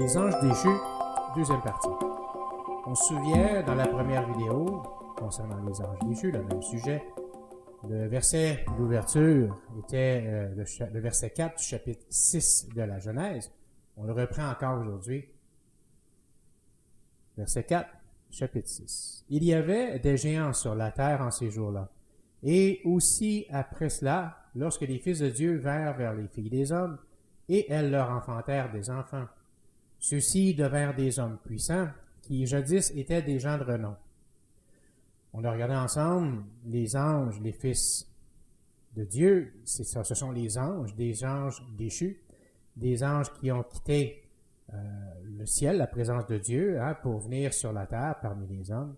Les anges déchus, deuxième partie. On se souvient, dans la première vidéo, concernant les anges déchus, le même sujet, le verset d'ouverture était le verset 4 du chapitre 6 de la Genèse. On le reprend encore aujourd'hui. Verset 4, chapitre 6. Il y avait des géants sur la terre en ces jours-là. Et aussi après cela, lorsque les fils de Dieu vinrent vers les filles des hommes, et elles leur enfantèrent des enfants. Ceux-ci devinrent des hommes puissants, qui jadis étaient des gens de renom. On a regardé ensemble les anges, les fils de Dieu, ce sont les anges, des anges déchus, des anges qui ont quitté le ciel, la présence de Dieu, pour venir sur la terre parmi les hommes.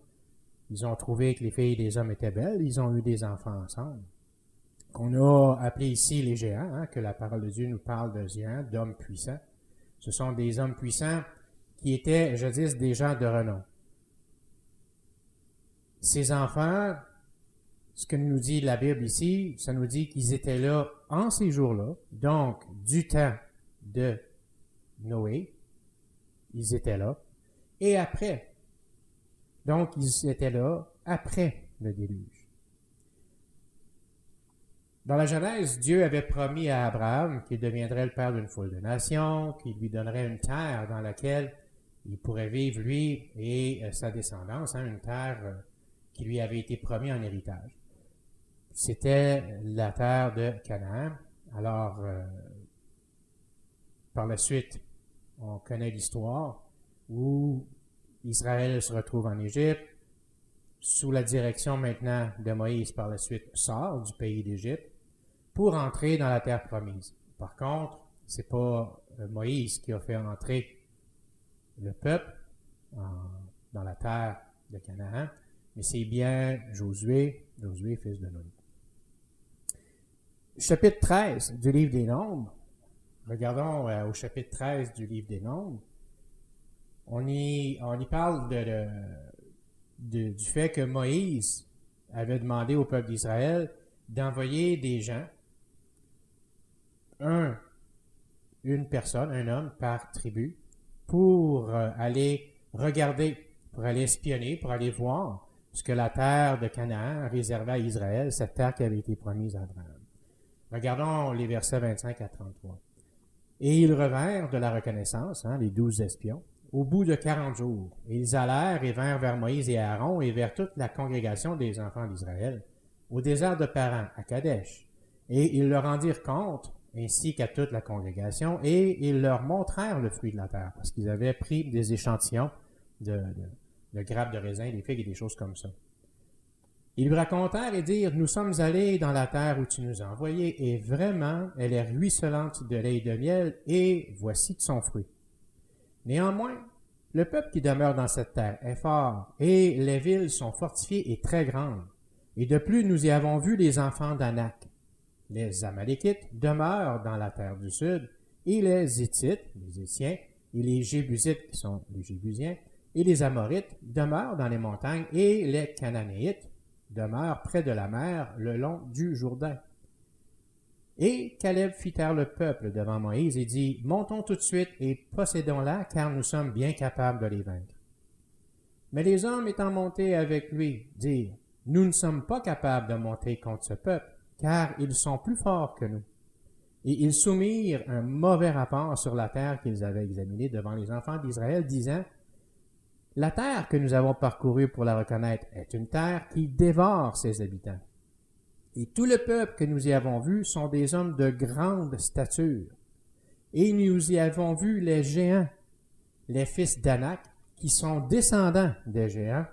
Ils ont trouvé que les filles des hommes étaient belles, ils ont eu des enfants ensemble. Qu'on a appelé ici les géants, que la parole de Dieu nous parle de géants, d'hommes puissants. Ce sont des hommes puissants qui étaient jadis des gens de renom. Ces enfants, ce que nous dit la Bible ici, ça nous dit qu'ils étaient là en ces jours-là, donc du temps de Noé, ils étaient là, et après. Donc, ils étaient là après le déluge. Dans la Genèse, Dieu avait promis à Abraham qu'il deviendrait le père d'une foule de nations, qu'il lui donnerait une terre dans laquelle il pourrait vivre, lui et sa descendance, une terre qui lui avait été promise en héritage. C'était la terre de Canaan. Alors, par la suite, on connaît l'histoire où Israël se retrouve en Égypte, sous la direction maintenant de Moïse, par la suite sort du pays d'Égypte pour entrer dans la terre promise. Par contre, c'est pas Moïse qui a fait entrer le peuple dans la terre de Canaan, mais c'est bien Josué, fils de Nun. Chapitre 13 du livre des Nombres. Regardons au chapitre 13 du livre des Nombres. On y parle du fait que Moïse avait demandé au peuple d'Israël d'envoyer des gens, une personne, un homme par tribu, pour aller regarder, pour aller espionner, pour aller voir ce que la terre de Canaan réservait à Israël, cette terre qui avait été promise à Abraham. Regardons les versets 25 à 33. Et ils revinrent de la reconnaissance, les 12 espions, au bout de 40 jours. Et ils allèrent et vinrent vers Moïse et Aaron et vers toute la congrégation des enfants d'Israël, au désert de Paran, à Kadesh. Et ils leur rendirent compte, ainsi qu'à toute la congrégation, et ils leur montrèrent le fruit de la terre, parce qu'ils avaient pris des échantillons de grappes de raisin, des figues et des choses comme ça. Ils lui racontèrent et dirent, « Nous sommes allés dans la terre où tu nous as envoyés, et vraiment, elle est ruisselante de lait et de miel, et voici de son fruit. Néanmoins, le peuple qui demeure dans cette terre est fort, et les villes sont fortifiées et très grandes. Et de plus, nous y avons vu les enfants d'Anak. Les Amalekites demeurent dans la terre du sud, et les Hittites, les Hittiens, et les Jébusites, qui sont les Jébusiens, et les Amorites demeurent dans les montagnes, et les Cananéites demeurent près de la mer, le long du Jourdain. » Et Caleb fit taire le peuple devant Moïse et dit, « Montons tout de suite et possédons-la, car nous sommes bien capables de les vaincre. » Mais les hommes étant montés avec lui dirent, « Nous ne sommes pas capables de monter contre ce peuple, car ils sont plus forts que nous. » Et ils soumirent un mauvais rapport sur la terre qu'ils avaient examinée devant les enfants d'Israël, disant, « La terre que nous avons parcourue pour la reconnaître est une terre qui dévore ses habitants. Et tout le peuple que nous y avons vu sont des hommes de grande stature. Et nous y avons vu les géants, les fils d'Anak, qui sont descendants des géants,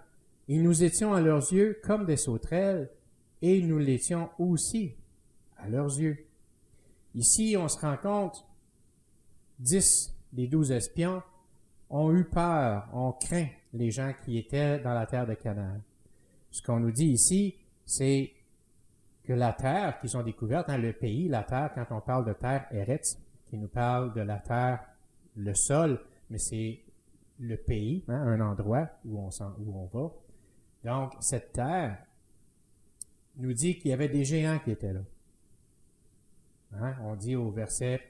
et nous étions à leurs yeux comme des sauterelles, et nous l'étions aussi à leurs yeux. » Ici, on se rend compte, 10 des 12 espions ont eu peur, ont craint les gens qui étaient dans la terre de Canaan. Ce qu'on nous dit ici, c'est que la terre qu'ils ont découverte, le pays, la terre, quand on parle de terre Eretz, qui nous parle de la terre, le sol, mais c'est le pays, un endroit où on va. Donc, cette terre nous dit qu'il y avait des géants qui étaient là. On dit au verset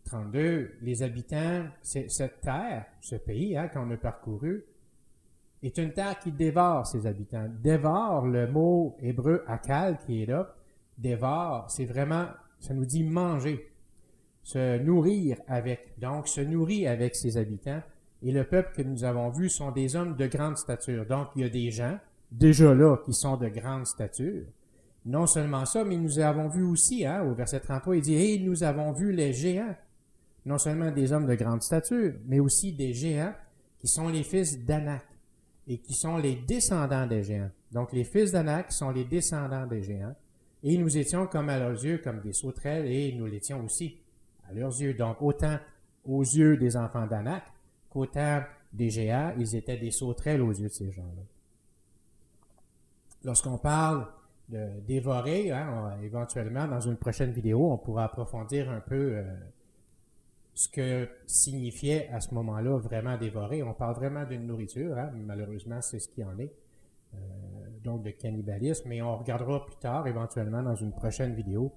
32, les habitants, cette terre, ce pays qu'on a parcouru, est une terre qui dévore ses habitants. Dévore, le mot hébreu akal qui est là, dévore, c'est vraiment, ça nous dit manger, se nourrir avec, donc se nourrit avec ses habitants. Et le peuple que nous avons vu sont des hommes de grande stature. Donc il y a des gens, déjà là, qui sont de grande stature. Non seulement ça, mais nous avons vu aussi, au verset 33, il dit « Et nous avons vu les géants ». Non seulement des hommes de grande stature, mais aussi des géants qui sont les fils d'Anak et qui sont les descendants des géants. Donc, les fils d'Anak sont les descendants des géants. Et nous étions comme à leurs yeux, comme des sauterelles, et nous l'étions aussi à leurs yeux. Donc, autant aux yeux des enfants d'Anak qu'autant des géants, ils étaient des sauterelles aux yeux de ces gens-là. Lorsqu'on parle de dévorer, éventuellement, dans une prochaine vidéo, on pourra approfondir un peu ce que signifiait à ce moment-là vraiment dévorer. On parle vraiment d'une nourriture, malheureusement, c'est ce qui en est, donc de cannibalisme, mais on regardera plus tard, éventuellement, dans une prochaine vidéo,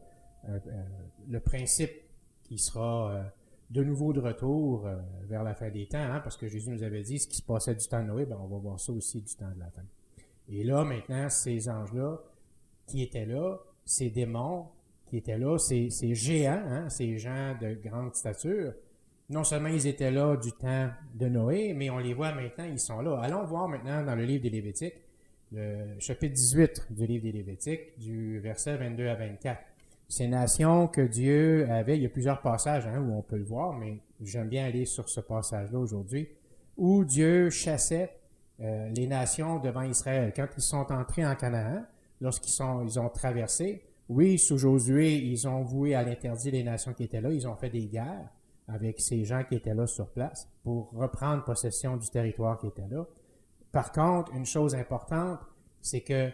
le principe qui sera de nouveau de retour vers la fin des temps, parce que Jésus nous avait dit ce qui se passait du temps de Noé, on va voir ça aussi du temps de la fin. Et là, maintenant, ces anges-là qui étaient là, ces démons qui étaient là, ces géants, ces gens de grande stature, non seulement ils étaient là du temps de Noé, mais on les voit maintenant, ils sont là. Allons voir maintenant dans le livre des Lévitiques, le chapitre 18 du livre des Lévitiques, du verset 22 à 24. Ces nations que Dieu avait, il y a plusieurs passages où on peut le voir, mais j'aime bien aller sur ce passage-là aujourd'hui, où Dieu chassait les nations devant Israël. Quand ils sont entrés en Canaan, ils ont traversé, oui, sous Josué, ils ont voué à l'interdit les nations qui étaient là, ils ont fait des guerres avec ces gens qui étaient là sur place pour reprendre possession du territoire qui était là. Par contre, une chose importante, c'est que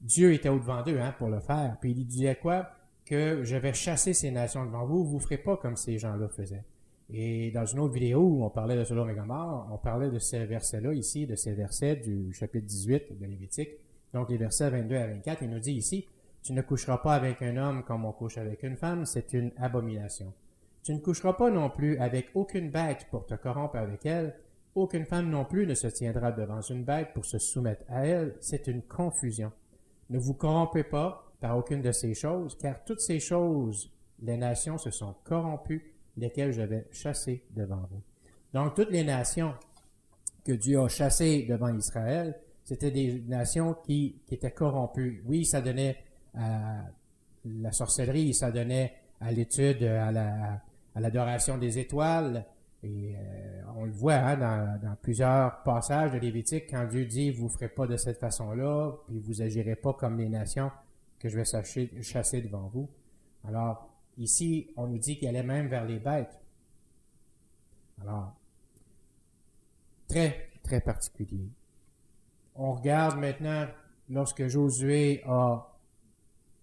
Dieu était au-devant d'eux pour le faire. Puis il disait quoi? Que je vais chasser ces nations devant vous, vous ne ferez pas comme ces gens-là faisaient. Et dans une autre vidéo où on parlait de Sodome et Gomorrhe, on parlait de ces versets-là ici, de ces versets du chapitre 18 de Lévitique. Donc les versets 22 à 24, il nous dit ici, « Tu ne coucheras pas avec un homme comme on couche avec une femme, c'est une abomination. Tu ne coucheras pas non plus avec aucune bête pour te corrompre avec elle. Aucune femme non plus ne se tiendra devant une bête pour se soumettre à elle, c'est une confusion. Ne vous corrompez pas par aucune de ces choses, car toutes ces choses, les nations se sont corrompues, lesquelles je vais chasser devant vous. » Donc, toutes les nations que Dieu a chassées devant Israël, c'était des nations qui étaient corrompues. Oui, ça donnait à la sorcellerie, ça donnait à l'étude, à l'adoration des étoiles. Et on le voit dans plusieurs passages de Lévitique, quand Dieu dit « Vous ne ferez pas de cette façon-là, puis vous agirez pas comme les nations que je vais chasser devant vous. » Alors, ici, on nous dit qu'il allait même vers les bêtes. Alors, très, très particulier. On regarde maintenant, lorsque Josué a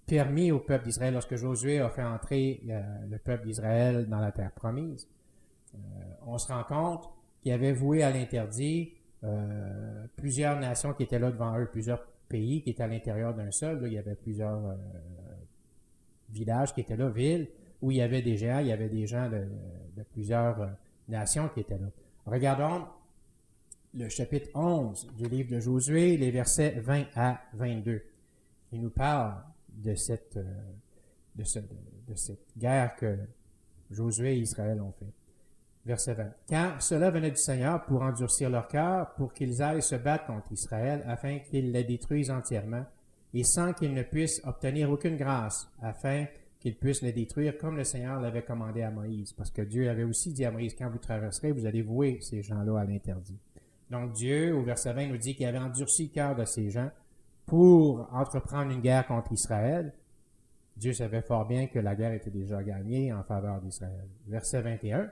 permis au peuple d'Israël, lorsque Josué a fait entrer le peuple d'Israël dans la terre promise, on se rend compte qu'il avait voué à l'interdit plusieurs nations qui étaient là devant eux, plusieurs pays qui étaient à l'intérieur d'un seul. Là, il y avait plusieurs villages qui étaient là, villes, où il y avait des géants, il y avait des gens de plusieurs nations qui étaient là. Regardons le chapitre 11 du livre de Josué, les versets 20 à 22. Il nous parle de cette guerre que Josué et Israël ont fait. Verset 20. « Car cela venait du Seigneur pour endurcir leur cœur, pour qu'ils aillent se battre contre Israël, afin qu'ils les détruisent entièrement, et sans qu'ils ne puissent obtenir aucune grâce, afin qu'ils puissent les détruire comme le Seigneur l'avait commandé à Moïse. » Parce que Dieu avait aussi dit à Moïse, quand vous traverserez, vous allez vouer ces gens-là à l'interdit. Donc Dieu, au verset 20, nous dit qu'il avait endurci le cœur de ces gens pour entreprendre une guerre contre Israël. Dieu savait fort bien que la guerre était déjà gagnée en faveur d'Israël. Verset 21.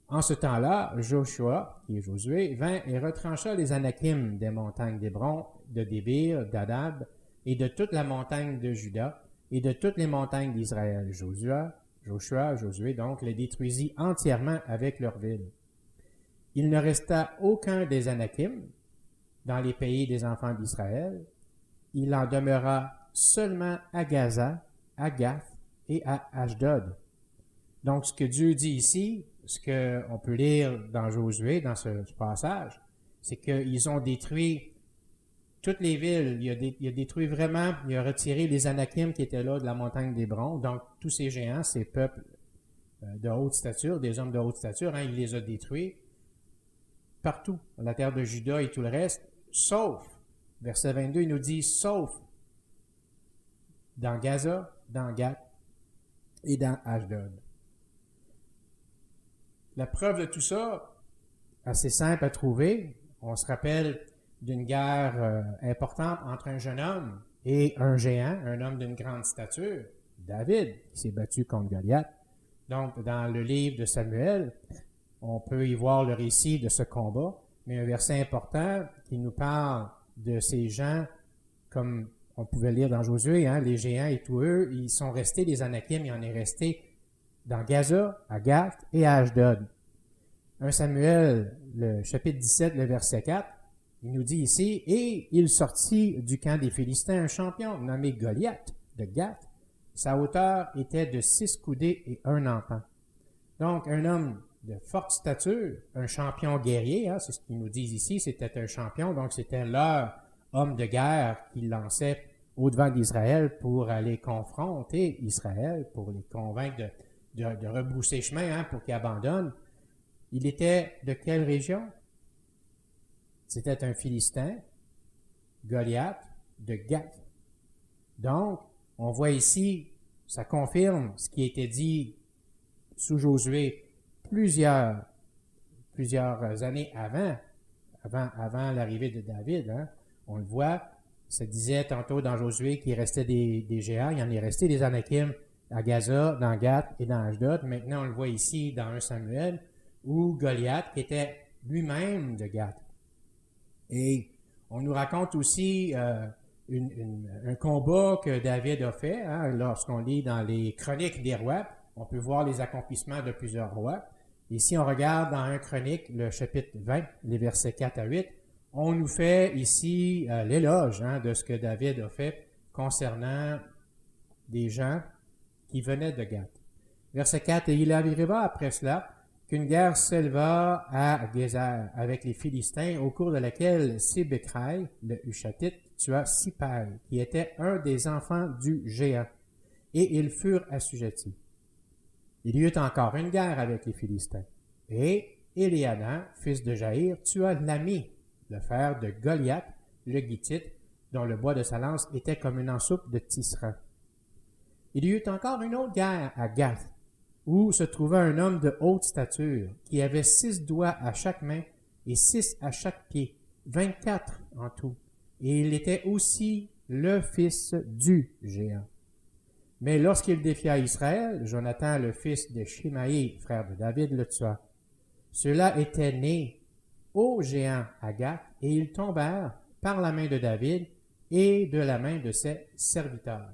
En ce temps-là, Joshua, qui est Josué, vint et retrancha les Anakim des montagnes d'Hébron, de Débir, d'Adab, et de toute la montagne de Juda, et de toutes les montagnes d'Israël. Josué, donc, les détruisit entièrement avec leurs villes. Il ne resta aucun des Anakim dans les pays des enfants d'Israël. Il en demeura seulement à Gaza, à Gath et à Ashdod. Donc, ce que Dieu dit ici, ce qu'on peut lire dans Josué, dans ce passage, c'est qu'ils ont détruit toutes les villes. Il a détruit vraiment, il a retiré les Anakim qui étaient là de la montagne d'Hébron. Donc, tous ces géants, ces peuples de haute stature, des hommes de haute stature, il les a détruits partout, dans la terre de Juda et tout le reste, sauf, verset 22, il nous dit, sauf dans Gaza, dans Gath et dans Ashdod. La preuve de tout ça, assez simple à trouver, on se rappelle d'une guerre importante entre un jeune homme et un géant, un homme d'une grande stature, David, qui s'est battu contre Goliath. Donc, dans le livre de Samuel, on peut y voir le récit de ce combat, mais un verset important qui nous parle de ces gens, comme on pouvait lire dans Josué, les géants et tous eux, ils sont restés, les Anakim, il en est resté dans Gaza, à Gath et à Ashdod. 1 Samuel, le chapitre 17, le verset 4, il nous dit ici, « Et il sortit du camp des Philistins un champion nommé Goliath de Gath. Sa hauteur était de 6 coudées et 1 empan. » Donc, un homme de forte stature, un champion guerrier, c'est ce qu'ils nous disent ici, c'était un champion, donc c'était leur homme de guerre qui lançait au-devant d'Israël pour aller confronter Israël, pour les convaincre de rebrousser chemin, pour qu'ils abandonnent. Il était de quelle région? C'était un Philistin, Goliath, de Gath. Donc, on voit ici, ça confirme ce qui était dit sous Josué plusieurs années avant l'arrivée de David. On le voit, ça disait tantôt dans Josué qu'il restait des géants, il en est resté des Anakim à Gaza, dans Gath et dans Ashdod. Maintenant, on le voit ici dans 1 Samuel, où Goliath était lui-même de Gath. Et on nous raconte aussi un combat que David a fait, lorsqu'on lit dans les chroniques des rois, on peut voir les accomplissements de plusieurs rois. Et si on regarde dans 1 Chronique, le chapitre 20, les versets 4 à 8, on nous fait ici l'éloge de ce que David a fait concernant des gens qui venaient de Gath. Verset 4, « Et il arriva après cela qu'une guerre s'éleva à Gézer avec les Philistins, au cours de laquelle Sibécraï, le Hushatite, tua Sipaï, qui était un des enfants du géant, et ils furent assujettis. Il y eut encore une guerre avec les Philistins, et Éliadan, fils de Jaïr, tua l'ami, le frère de Goliath, le Gittite, dont le bois de sa lance était comme une ensoupe de tisserand. Il y eut encore une autre guerre à Gath, où se trouvait un homme de haute stature, qui avait 6 doigts à chaque main et 6 à chaque pied, 24 en tout, et il était aussi le fils du géant. Mais lorsqu'il défia Israël, Jonathan, le fils de Shimaï, frère de David, le tua. Ceux-là étaient nés au géant à Gath, et ils tombèrent par la main de David et de la main de ses serviteurs.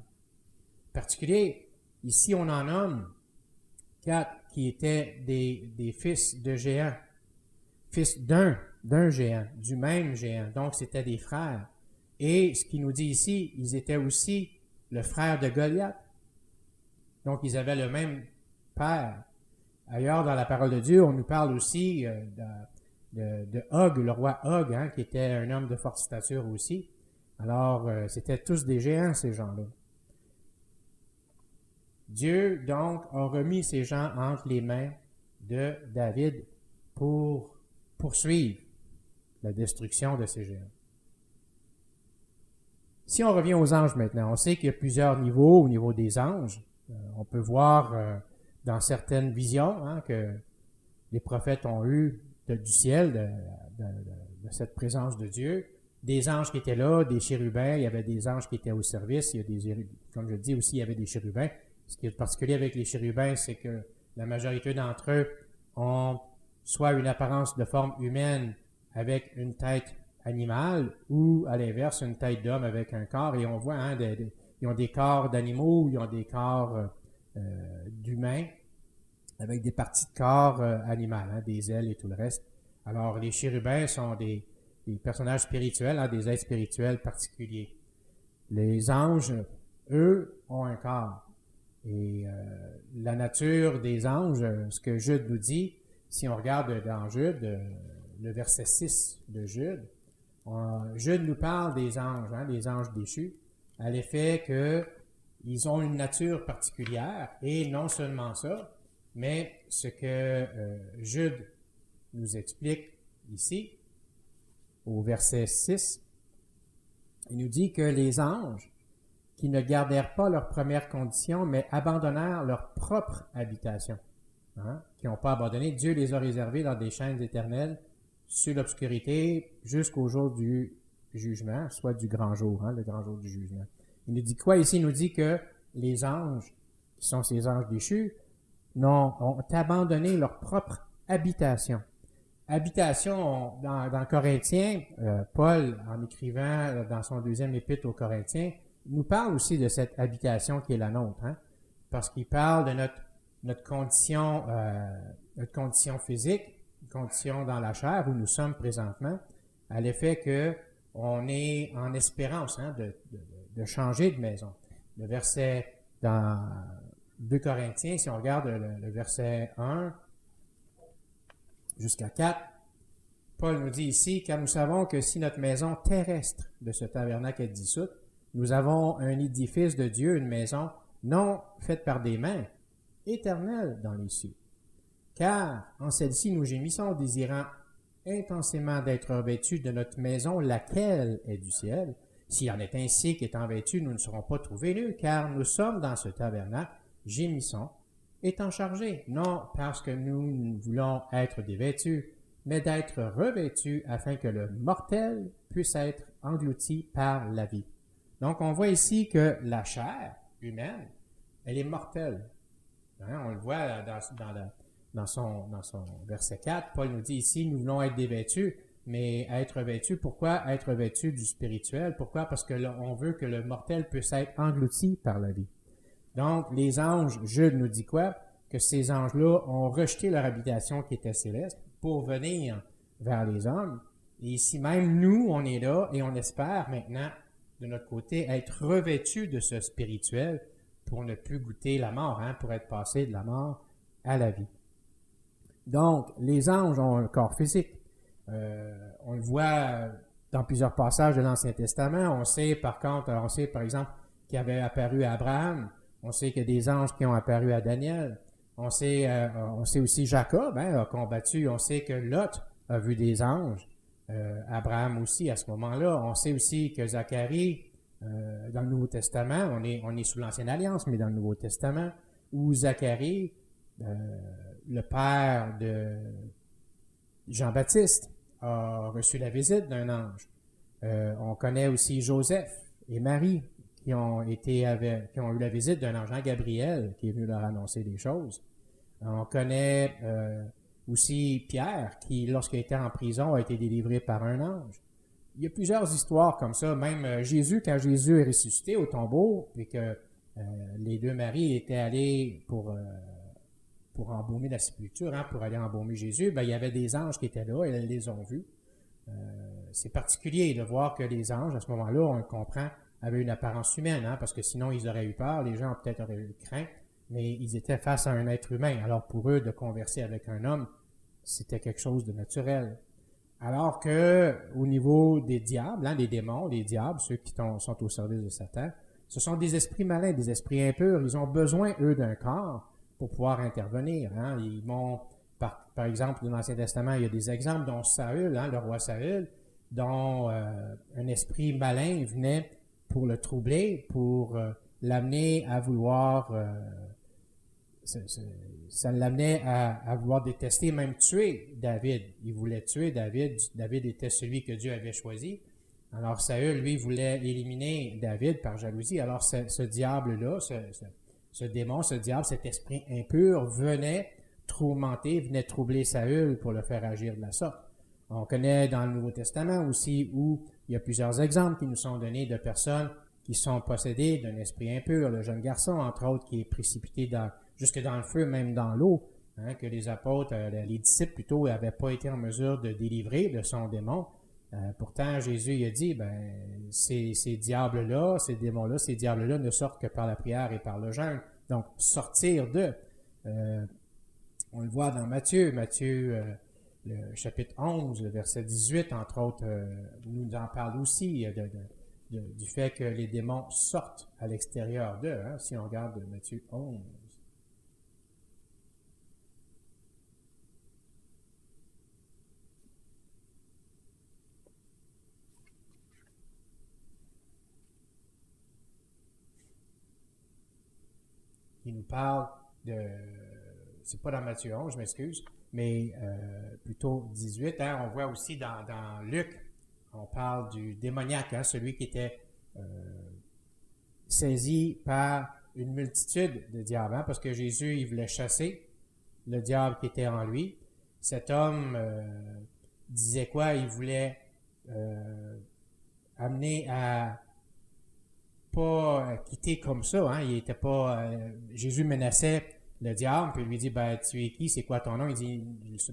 En particulier, ici on en nomme 4 qui étaient des fils de géants, fils d'un géant, du même géant. Donc, c'était des frères. Et ce qu'il nous dit ici, ils étaient aussi le frère de Goliath. Donc, ils avaient le même père. Ailleurs, dans la parole de Dieu, on nous parle aussi de Og, le roi Og, qui était un homme de forte stature aussi. Alors, c'était tous des géants, ces gens-là. Dieu, donc, a remis ces gens entre les mains de David pour poursuivre la destruction de ces géants. Si on revient aux anges maintenant, on sait qu'il y a plusieurs niveaux au niveau des anges. On peut voir dans certaines visions que les prophètes ont eu du ciel, de cette présence de Dieu, des anges qui étaient là, des chérubins, il y avait des anges qui étaient au service, il y a des, comme je le dis aussi, il y avait des chérubins. Ce qui est particulier avec les chérubins, c'est que la majorité d'entre eux ont soit une apparence de forme humaine avec une tête animale, ou à l'inverse, une tête d'homme avec un corps. Et on voit, ils ont des corps d'animaux, ils ont des corps d'humains, avec des parties de corps animales, des ailes et tout le reste. Alors, les chérubins sont des personnages spirituels, des êtres spirituels particuliers. Les anges, eux, ont un corps. Et la nature des anges, ce que Jude nous dit, si on regarde dans Jude, le verset 6 de Jude, Jude nous parle des anges, des anges déchus, à l'effet qu'ils ont une nature particulière, et non seulement ça, mais ce que Jude nous explique ici, au verset 6, il nous dit que les anges, qui ne gardèrent pas leur première condition, mais abandonnèrent leur propre habitation, qui n'ont pas abandonné, Dieu les a réservés dans des chaînes éternelles, sur l'obscurité, jusqu'au jour du jugement, soit du grand jour, le grand jour du jugement. Il nous dit quoi ici? Il nous dit que les anges, qui sont ces anges déchus, ont abandonné leur propre habitation. Habitation, dans Corinthiens, Paul, en écrivant dans son deuxième épître aux Corinthiens, nous parle aussi de cette habitation qui est la nôtre, parce qu'il parle de notre condition physique, condition dans la chair où nous sommes présentement, à l'effet que on est en espérance de changer de maison. Le verset dans 2 Corinthiens, si on regarde le verset 1 jusqu'à 4, Paul nous dit ici, « Car nous savons que si notre maison terrestre de ce tabernacle est dissoute, nous avons un édifice de Dieu, une maison non faite par des mains, éternelle dans les cieux. Car en celle-ci nous gémissons, désirant intensément d'être revêtus de notre maison, laquelle est du ciel. S'il en est ainsi qu'étant vêtus, nous ne serons pas trouvés nus, car nous sommes dans ce tabernacle, gémissons, étant chargés, non parce que nous voulons être dévêtus, mais d'être revêtus afin que le mortel puisse être englouti par la vie. » Donc, on voit ici que la chair humaine, elle est mortelle. On le voit dans son verset 4. Paul nous dit ici, nous voulons être dévêtus, mais être vêtus, pourquoi être vêtus du spirituel? Pourquoi? Parce que là, on veut que le mortel puisse être englouti par la vie. Donc, les anges, Jude nous dit quoi? Que ces anges-là ont rejeté leur habitation qui était céleste pour venir vers les hommes. Et ici même, nous, on est là et on espère maintenant, de notre côté, être revêtus de ce spirituel pour ne plus goûter la mort, pour être passé de la mort à la vie. Donc, les anges ont un corps physique. On le voit dans plusieurs passages de l'Ancien Testament. On sait par exemple qu'il avait apparu à Abraham. On sait qu'il y a des anges qui ont apparu à Daniel. On sait aussi Jacob a combattu. On sait que Lot a vu des anges. Abraham aussi à ce moment-là. On sait aussi que Zacharie, dans le Nouveau Testament, on est sous l'Ancienne Alliance, mais dans le Nouveau Testament, où Zacharie, le père de Jean-Baptiste, a reçu la visite d'un ange. On connaît aussi Joseph et Marie qui ont eu la visite d'un ange, Gabriel, qui est venu leur annoncer des choses. On connaît aussi Pierre, qui, lorsqu'il était en prison, a été délivré par un ange. Il y a plusieurs histoires comme ça. Même Jésus, quand Jésus est ressuscité au tombeau, et que les deux maris étaient allés pour embaumer la sépulture, pour aller embaumer Jésus, il y avait des anges qui étaient là et elles les ont vus. C'est particulier de voir que les anges, à ce moment-là, on le comprend, avaient une apparence humaine, parce que sinon ils auraient eu peur, les gens peut-être auraient eu crainte, mais ils étaient face à un être humain. Alors pour eux, de converser avec un homme, c'était quelque chose de naturel. Alors que au niveau des diables, des démons, les diables, ceux qui sont au service de Satan, ce sont des esprits malins, des esprits impurs. Ils ont besoin, eux, d'un corps pour pouvoir intervenir. Ils vont, par exemple, dans l'Ancien Testament, il y a des exemples, dont Saül, le roi Saül, dont un esprit malin venait pour le troubler, pour l'amener à vouloir... ça l'amenait à vouloir détester, même tuer David. Il voulait tuer David. David était celui que Dieu avait choisi. Alors Saül, lui, voulait éliminer David par jalousie. Alors ce diable-là, ce démon, ce diable, cet esprit impur venait tourmenter, venait troubler Saül pour le faire agir de la sorte. On connaît dans le Nouveau Testament aussi où il y a plusieurs exemples qui nous sont donnés de personnes qui sont possédées d'un esprit impur. Le jeune garçon, entre autres, qui est précipité jusque dans le feu, même dans l'eau, que les apôtres, les disciples plutôt, n'avaient pas été en mesure de délivrer de son démon. Pourtant, Jésus il a dit, ces diables-là, ces démons-là, ces diables-là ne sortent que par la prière et par le jeûne. Donc, sortir de. On le voit dans Matthieu, le chapitre 11, le verset 18, entre autres, nous en parle aussi du fait que les démons sortent à l'extérieur d'eux, hein, si on regarde Matthieu 11. Il nous parle de... C'est pas dans Matthieu 11, je m'excuse, mais plutôt 18. Hein, on voit aussi dans Luc, on parle du démoniaque, hein, celui qui était saisi par une multitude de diables, hein, parce que Jésus, il voulait chasser le diable qui était en lui. Cet homme disait quoi? Il voulait amener à pas quitter comme ça. Hein? Il était pas. Jésus menaçait le diable, puis il lui dit, ben, tu es qui? C'est quoi ton nom? Il dit,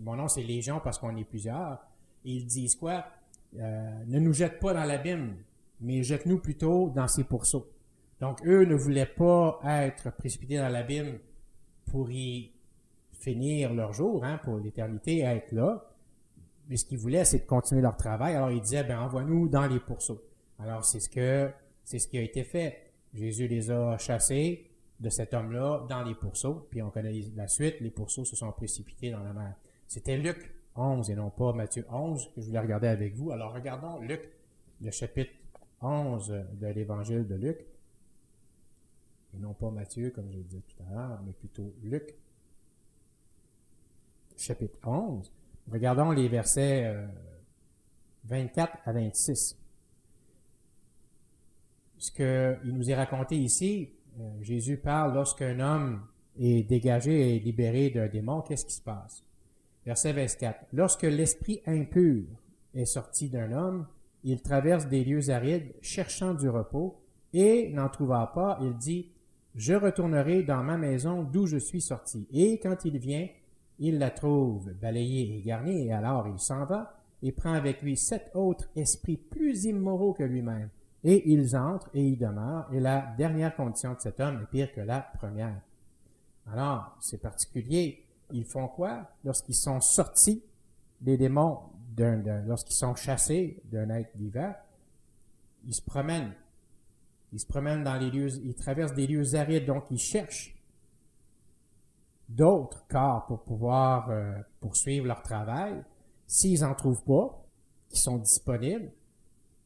mon nom c'est Légion parce qu'on est plusieurs. Et ils disent quoi? Ne nous jette pas dans l'abîme, mais jette-nous plutôt dans ses pourceaux. Donc, eux ne voulaient pas être précipités dans l'abîme pour y finir leur jour, hein, pour l'éternité, être là. Mais ce qu'ils voulaient, c'est de continuer leur travail. Alors, ils disaient, ben, envoie-nous dans les pourceaux. Alors, c'est ce qui a été fait. Jésus les a chassés de cet homme-là dans les pourceaux, puis on connaît la suite, les pourceaux se sont précipités dans la mer. C'était Luc 11 et non pas Matthieu 11 que je voulais regarder avec vous. Alors, regardons Luc, le chapitre 11 de l'évangile de Luc, et non pas Matthieu, comme je le disais tout à l'heure, mais plutôt Luc, chapitre 11. Regardons les versets 24 à 26. Ce qu'il nous est raconté ici, Jésus parle lorsqu'un homme est dégagé et libéré d'un démon, qu'est-ce qui se passe? Verset 24. Lorsque l'esprit impur est sorti d'un homme, il traverse des lieux arides, cherchant du repos, et n'en trouvant pas, il dit, « Je retournerai dans ma maison d'où je suis sorti. » Et quand il vient, il la trouve balayée et garnie, et alors il s'en va et prend avec lui 7 autres esprits plus immoraux que lui-même. Et ils entrent et y demeurent, et la dernière condition de cet homme est pire que la première. Alors, c'est particulier. Ils font quoi? Lorsqu'ils sont sortis des démons, lorsqu'ils sont chassés d'un être vivant, ils se promènent. Ils se promènent dans les lieux, ils traversent des lieux arides, donc ils cherchent d'autres corps pour pouvoir poursuivre leur travail. S'ils n'en trouvent pas, qui sont disponibles,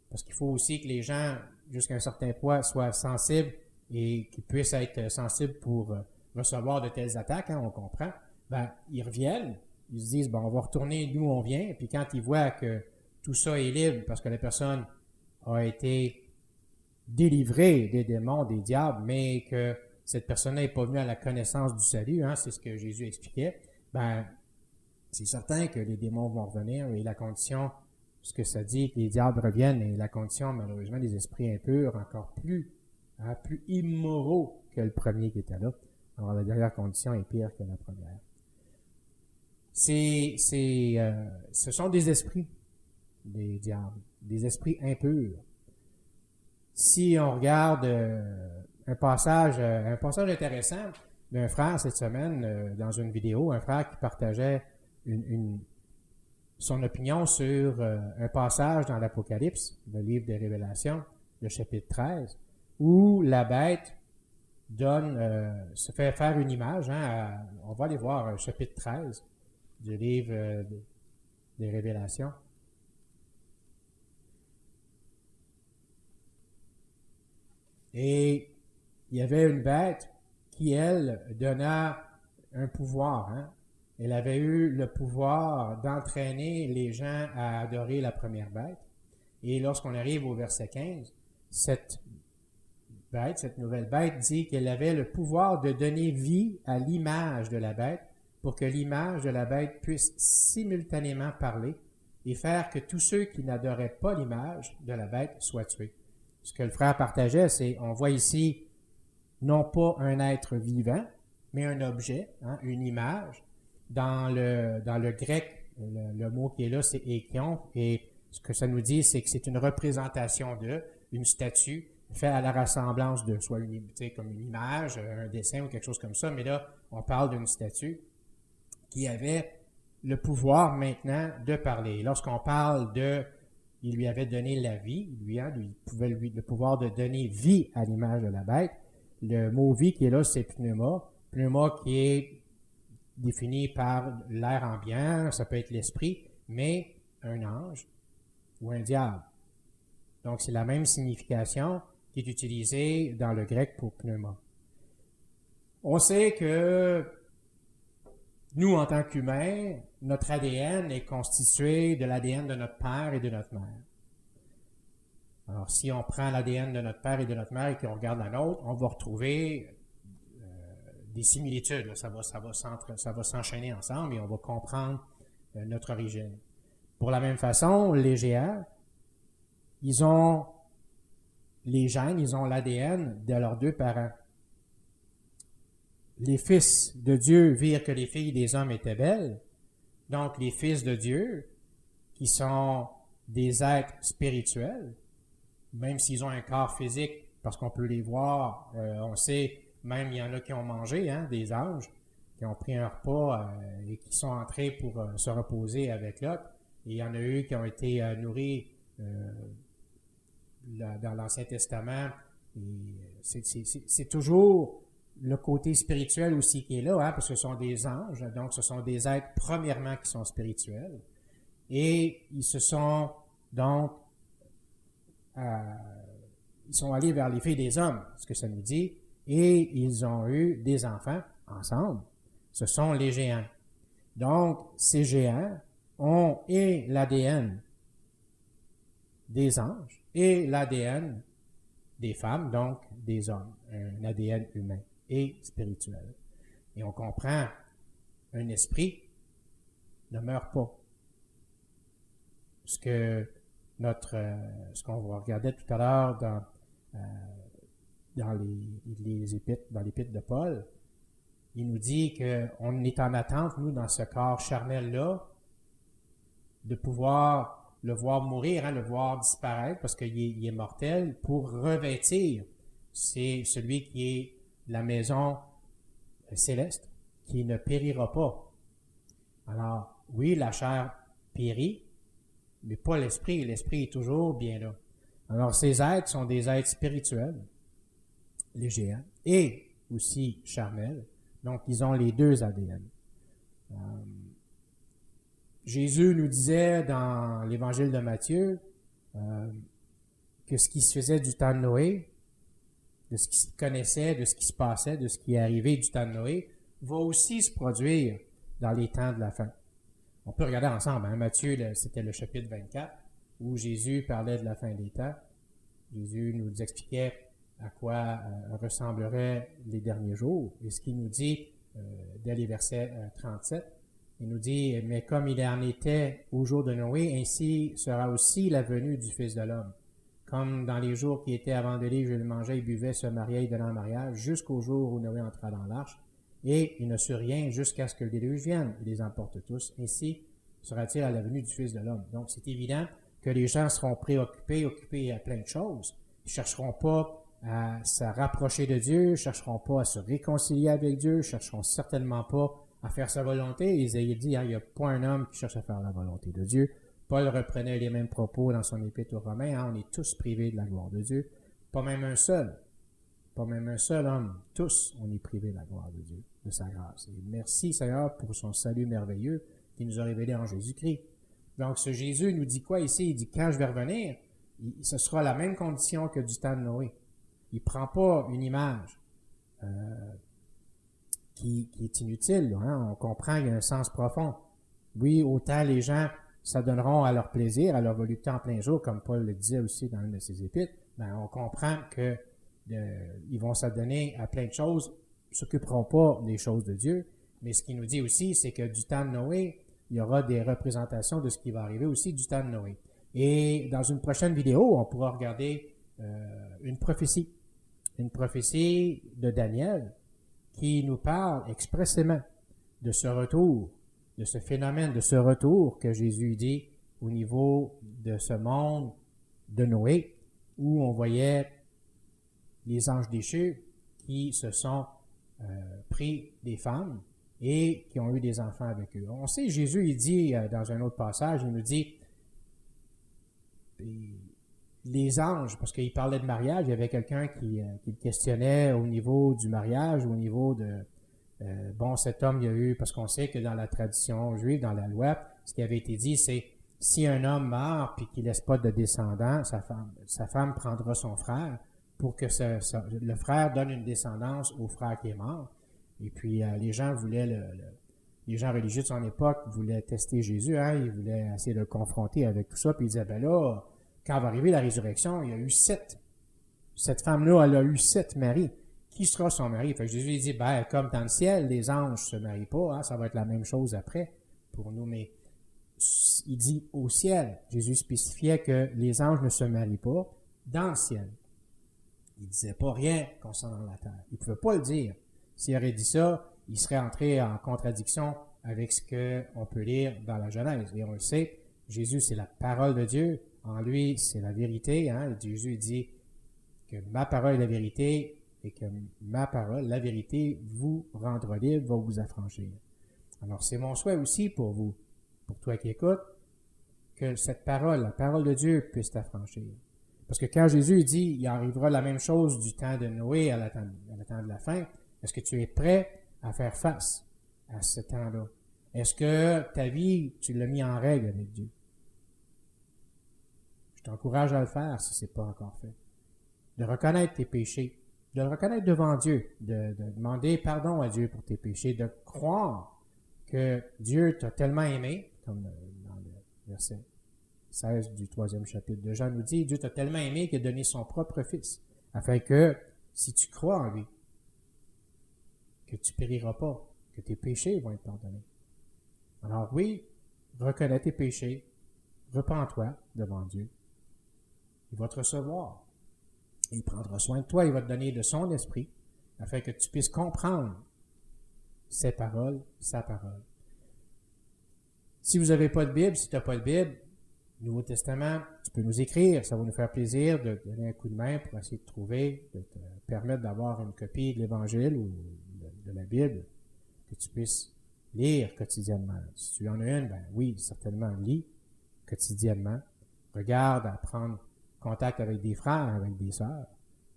parce qu'il faut aussi que les gens, jusqu'à un certain point, soient sensibles et qu'ils puissent être sensibles pour recevoir de telles attaques, hein, on comprend, ben, ils reviennent, ils se disent, bon, on va retourner d'où on vient, et puis quand ils voient que tout ça est libre parce que la personne a été délivrée des démons, des diables, mais que cette personne n'est pas venue à la connaissance du salut, hein, c'est ce que Jésus expliquait, ben, c'est certain que les démons vont revenir, et la condition, ce que ça dit, que les diables reviennent, et la condition, malheureusement, des esprits impurs, encore plus immoraux que le premier qui était là. Alors, la dernière condition est pire que la première. Ce sont des esprits, des diables, des esprits impurs. Si on regarde un passage intéressant d'un frère cette semaine, dans une vidéo, un frère qui partageait son opinion sur un passage dans l'Apocalypse, le livre des Révélations, le chapitre 13, où la bête se fait faire une image. Hein, on va aller voir chapitre 13 du livre des Révélations. Et il y avait une bête qui, elle, donna un pouvoir. Hein. Elle avait eu le pouvoir d'entraîner les gens à adorer la première bête. Et lorsqu'on arrive au verset 15, cette nouvelle bête dit qu'elle avait le pouvoir de donner vie à l'image de la bête pour que l'image de la bête puisse simultanément parler et faire que tous ceux qui n'adoraient pas l'image de la bête soient tués. Ce que le frère partageait, c'est, on voit ici non pas un être vivant, mais un objet, hein, une image. Dans le grec, le mot qui est là, c'est ékion, et ce que ça nous dit, c'est que c'est une représentation une statue, fait à la ressemblance de, soit comme une image, un dessin ou quelque chose comme ça, mais là, on parle d'une statue qui avait le pouvoir maintenant de parler. Lorsqu'on parle de, il lui avait donné la vie, lui pouvait le pouvoir de donner vie à l'image de la bête. Le mot vie qui est là, c'est pneuma. Pneuma qui est défini par l'air ambiant, ça peut être l'esprit, mais un ange ou un diable. Donc, c'est la même signification qui est utilisée dans le grec pour pneuma. On sait que nous, en tant qu'humains, notre ADN est constitué de l'ADN de notre père et de notre mère. Alors, si on prend l'ADN de notre père et de notre mère et qu'on regarde la nôtre, on va retrouver des similitudes. Là. Ça va s'enchaîner ensemble et on va comprendre notre origine. Pour la même façon, les géants, ils ont les gènes, ils ont l'ADN de leurs deux parents. Les fils de Dieu virent que les filles des hommes étaient belles. Donc, les fils de Dieu, qui sont des êtres spirituels, même s'ils ont un corps physique, parce qu'on peut les voir, on sait, même il y en a qui ont mangé, des anges, qui ont pris un repas et qui sont entrés pour se reposer avec Lot. Et il y en a eu qui ont été nourris dans l'Ancien Testament. C'est toujours le côté spirituel aussi qui est là, parce que ce sont des anges, donc ce sont des êtres premièrement qui sont spirituels. Et ils se sont donc ils sont allés vers les filles des hommes, ce que ça nous dit, et ils ont eu des enfants ensemble. Ce sont les géants. Donc, ces géants ont et l'ADN des anges et l'ADN des femmes, donc des hommes, un ADN humain et spirituel. Et on comprend, un esprit ne meurt pas. Ce qu'on regardait tout à l'heure dans les épîtres, dans l'épître de Paul, il nous dit qu'on est en attente, nous, dans ce corps charnel-là, de pouvoir le voir mourir, le voir disparaître, parce qu'il est mortel, pour revêtir. C'est celui qui est la maison céleste, qui ne périra pas. Alors, oui, la chair périt, mais pas l'esprit. L'esprit est toujours bien là. Alors, ces êtres sont des êtres spirituels, les géants, et aussi charnels. Donc, ils ont les deux ADN. Jésus nous disait dans l'Évangile de Matthieu que ce qui se faisait du temps de Noé, de ce qui se connaissait, de ce qui se passait, de ce qui est arrivé du temps de Noé, va aussi se produire dans les temps de la fin. On peut regarder ensemble. Matthieu, c'était le chapitre 24, où Jésus parlait de la fin des temps. Jésus nous expliquait à quoi ressembleraient les derniers jours. Et ce qu'il nous dit dès les versets 37, il nous dit « Mais comme il en était au jour de Noé, ainsi sera aussi la venue du Fils de l'homme. Comme dans les jours qui étaient avant de l'île, je le mangeais et buvais, se mariait et donnait en mariage, jusqu'au jour où Noé entra dans l'arche. Et il ne sut rien jusqu'à ce que le déluge vienne. Il les emporte tous. Ainsi sera-t-il à la venue du Fils de l'homme. » Donc, c'est évident que les gens seront occupés à plein de choses. Ils ne chercheront pas à se rapprocher de Dieu, ne chercheront pas à se réconcilier avec Dieu, ne chercheront certainement pas à faire sa volonté. Isaïe dit, il n'y a pas un homme qui cherche à faire la volonté de Dieu. Paul reprenait les mêmes propos dans son épître aux Romains, on est tous privés de la gloire de Dieu. Pas même un seul homme. Tous, on est privés de la gloire de Dieu, de sa grâce. Et merci Seigneur pour son salut merveilleux qui nous a révélé en Jésus-Christ. Donc ce Jésus nous dit quoi ici? Il dit, quand je vais revenir, ce sera la même condition que du temps de Noé. Il ne prend pas une image qui est inutile. On comprend qu'il y a un sens profond. Oui, autant les gens s'adonneront à leur plaisir, à leur volupté en plein jour, comme Paul le disait aussi dans une de ses épîtres, on comprend que ils vont s'adonner à plein de choses, ne s'occuperont pas des choses de Dieu. Mais ce qu'il nous dit aussi, c'est que du temps de Noé, il y aura des représentations de ce qui va arriver aussi du temps de Noé. Et dans une prochaine vidéo, on pourra regarder une prophétie de Daniel qui nous parle expressément de ce retour, de ce phénomène, de ce retour que Jésus dit au niveau de ce monde de Noé, où on voyait les anges déchus qui se sont pris des femmes et qui ont eu des enfants avec eux. On sait, Jésus, il dit dans un autre passage, il nous dit, les anges, parce qu'il parlait de mariage, il y avait quelqu'un qui le questionnait au niveau du mariage, au niveau de, bon, cet homme, il y a eu, parce qu'on sait que dans la tradition juive, dans la loi, ce qui avait été dit, c'est, si un homme meurt puis qu'il laisse pas de descendants, sa femme prendra son frère pour que le frère donne une descendance au frère qui est mort. Et puis, les gens voulaient, les gens religieux de son époque voulaient tester Jésus, hein, ils voulaient essayer de le confronter avec tout ça, puis ils disaient, ben là, quand va arriver la résurrection, il y a eu cette femme-là, elle a eu 7 maris. Qui sera son mari? Fait que Jésus il dit, ben, comme dans le ciel, les anges se marient pas, hein, ça va être la même chose après pour nous, mais il dit au ciel. Jésus spécifiait que les anges ne se marient pas dans le ciel. Il disait pas rien concernant la terre. Il pouvait pas le dire. S'il aurait dit ça, il serait entré en contradiction avec ce qu'on peut lire dans la Genèse. Et on le sait, Jésus, c'est la parole de Dieu. En lui, c'est la vérité. Hein? Jésus dit que ma parole est la vérité et que ma parole, la vérité, vous rendra libre, va vous affranchir. Alors, c'est mon souhait aussi pour vous, pour toi qui écoutes, que cette parole, la parole de Dieu, puisse t'affranchir. Parce que quand Jésus dit, il arrivera la même chose du temps de Noé à la temps de la fin, est-ce que tu es prêt à faire face à ce temps-là? Est-ce que ta vie, tu l'as mis en règle avec Dieu? Je t'encourage à le faire si ce n'est pas encore fait. De reconnaître tes péchés, de le reconnaître devant Dieu, de demander pardon à Dieu pour tes péchés, de croire que Dieu t'a tellement aimé, comme dans le verset 16 du 3e chapitre de Jean nous dit, Dieu t'a tellement aimé qu'il a donné son propre Fils, afin que, si tu crois en lui, que tu périras pas, que tes péchés vont être pardonnés. Alors oui, reconnais tes péchés, repens-toi devant Dieu. Il va te recevoir. Il prendra soin de toi, il va te donner de son esprit, afin que tu puisses comprendre ses paroles, sa parole. Si vous n'avez pas de Bible, si tu n'as pas de Bible, Nouveau Testament, tu peux nous écrire, ça va nous faire plaisir de te donner un coup de main pour essayer de trouver, de te permettre d'avoir une copie de l'Évangile ou de la Bible, que tu puisses lire quotidiennement. Si tu en as une, ben oui, certainement, lis quotidiennement. Regarde à prendre contact avec des frères, avec des sœurs,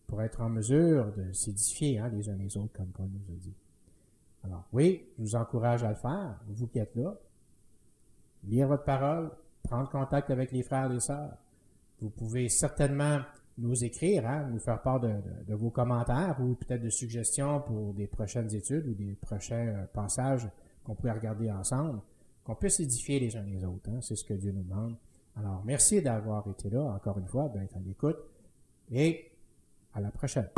pour être en mesure de s'édifier les uns les autres, comme Paul nous a dit. Alors oui, je vous encourage à le faire, vous qui êtes là. Lire votre parole, prendre contact avec les frères et les sœurs. Vous pouvez certainement nous écrire, nous faire part de vos commentaires ou peut-être de suggestions pour des prochaines études ou des prochains passages qu'on pourrait regarder ensemble, qu'on puisse édifier les uns les autres. C'est ce que Dieu nous demande. Alors, merci d'avoir été là, encore une fois, d'être à l'écoute, et à la prochaine.